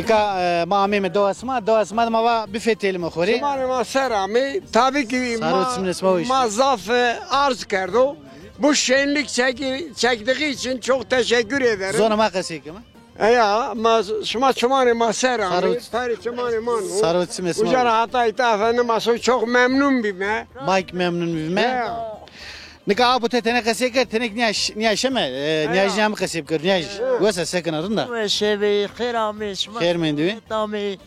Nika maame doasma ma bifetelim khori. Şumanı serami tabii ki Sarı mazaf arz kerdo. Bu şenlik çektiği için çok teşekkür ederim. Zona ma qasekama. Ya şumanı maserami. Pari şumanı manu. Sarı simesma. Ujara hatta efendim aso çok memnun bime. Mike memnun bime. Nika abu tetene qaseka tenek niyashame niyajam qasib kar niyaj. Wasa sakın arında. Ve şevi khiramiş. Khair mendivi. Tami.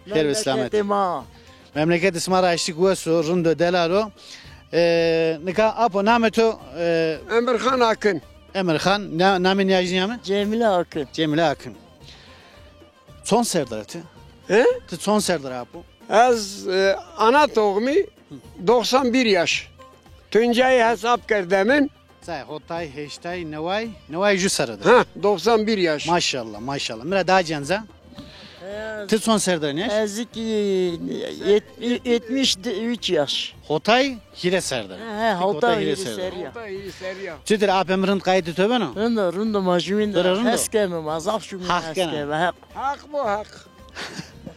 Khair ve selamet. Ma. Memleket ismara aşık waso rundo delalo. Nika abu nameto Emirhan Akın. Emir Khan namin niyajniyame? Cemile Akın. Cemile Akın. Son serdaratı. He? Son serdar abu. Az ana doğumu 91 yaş. Tuncay'ı hesap kerdemin. Say hotay heştay nevay ju sarıdır. Ha 91 yaş. Maşallah. Mira daha canza. Tı son serdar ne? Ezik 73 yaş. Hotay hire serdar. He, hota hiri seriya. Çütür apemrin kaydı töbeno. Rında majmin Rundo. heskeme mazaf şu Hak gene. heskeme hak. Hak bu hak.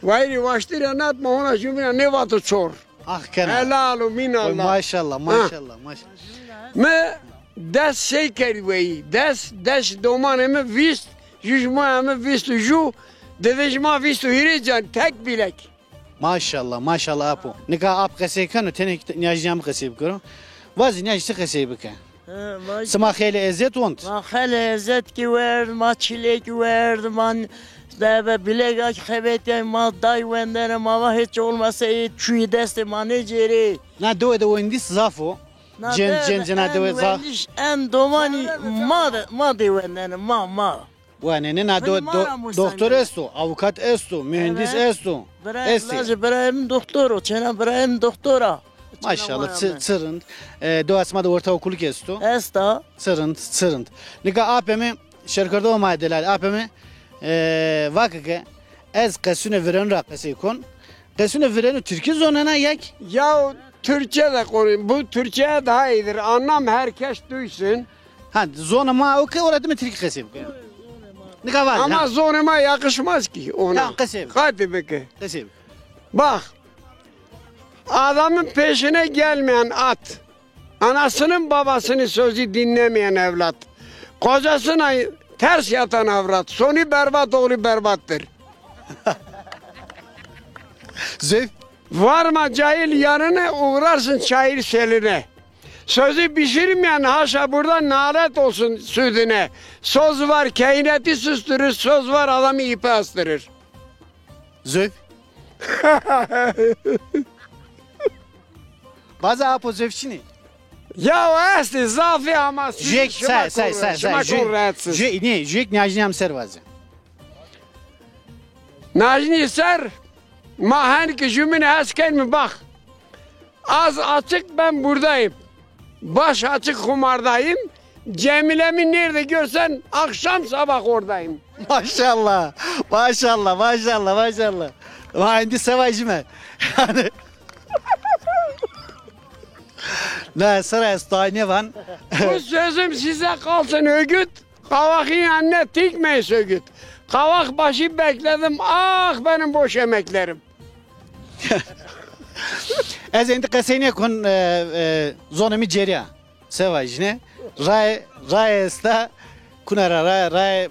Vayri vaştır anlat mahona şumina ne vatı çor. Ah kana. Helalu minallah. Maşallah. Me des şey kerveyi. Des domanımı vist. Yüzmayamı vist ju. Devejma vist hirican tek bilek. Maşallah apu. Nika ap qasekano tenek niyajniyam qasib karo. Vaz niyajsi qasib ka. Sma khele ezet ont. Ma khale ezet ki verdi, ma çilek verdi, man da bilek ak xebet ma day wendere ma hiç olmasa çuy deste ma ne ceri. Na do de oyndis zafo. Cena do zaf. En domani ma de wendere ma. Vane na doktor esto, avukat esto, mühendis esto. Brahim doktor, çena Brahim doktora. Maşallah çırınd. Doğasmada ortaokulu kesto. Esta. Çırınd. Nika apemi şerkarda olmaydılar. Apemi vakıke ez kasune veren rakası kon. Kasune verenu Türkiye zonuna yak. Ya Türkçe de konuyum. Bu Türkçe daha iyidir. Anlam herkes duysun. Ha zona ma oke orada mı Türkiye kasib. Nika var. Ama zonuma yakışmaz ki ona. Ya kasib. Hadi peki. Kasib. Bak. Adamın peşine gelmeyen at. Anasının babasının sözü dinlemeyen evlat. Kocasına ters yatan avrat. Sonu berbat oğlu berbattır. Zevk. Varma cahil yanına uğrarsın çayır seline. Sözü pişirmeyen haşa buradan nalet olsun südüne. Söz var kainatı süstürür, söz var adamı ipe astırır. Zevk. Bazı apo zevkçini. Ya esti zafi ama Jek say. Jek niyajniyam servazı. Najni ser mahen ki jümüne esken mi bak. Az açık ben buradayım. Baş açık kumardayım. Cemile'mi nerede görsen akşam sabah oradayım. Maşallah. Indi savajime. Yani ne sıra stayne van. Bu sözüm size kalsın ögüt. Kavakın anne tikmeyiz ögüt. Kavak başı bekledim. Ah benim boş emeklerim. Ez indi qasene kon zonami ceria. Savajne. Ray sta kunara ray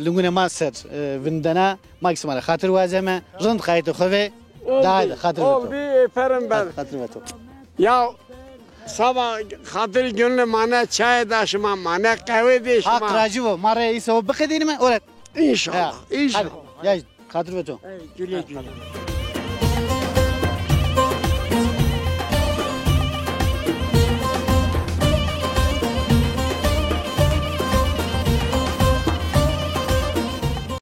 lungune maser vindana maksimal khatır vazeme rınd kaydı khove. Daha khatır. Oldu eferim ben. Khatır veto. Ya sabah hatır gönlü mana çay taşıma, mana kahve değişme. Hak racivo, mara ise o bıkı değil mi? Orat. İnşallah, inşallah. Ya, khatır veto. Güle güle.